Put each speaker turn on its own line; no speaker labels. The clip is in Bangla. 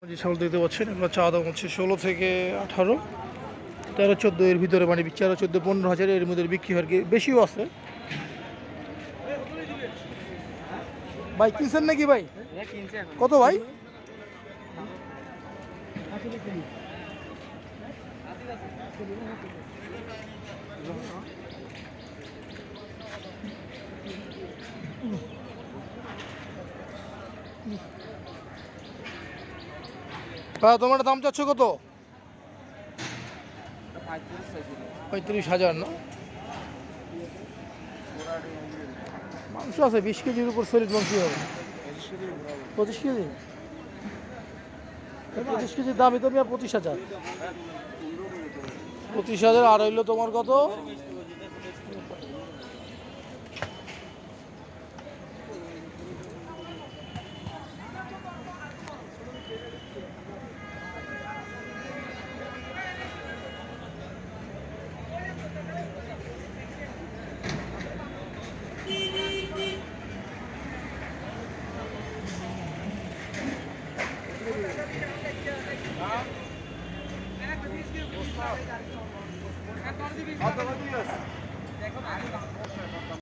যে ছাগল দেখতে পাচ্ছেন এগুলো চা দাম হচ্ছে 16 থেকে 18, 13, 14 এর ভিতরে, মানে 13, 14, 15,000 এর মধ্যে বিক্রি হয়, কি বেশিও আছে। ভাই কিনছেন নাকি ভাই? কত ভাই? তোমার দাম চাচ্ছ কত? 35,000 না? মাংস আছে 20 কেজির উপর, সলিড মাংস হবে। 25 কেজি? 25 কেজির দামই তো 25,000। 25,000 আর হইলো তোমার কত?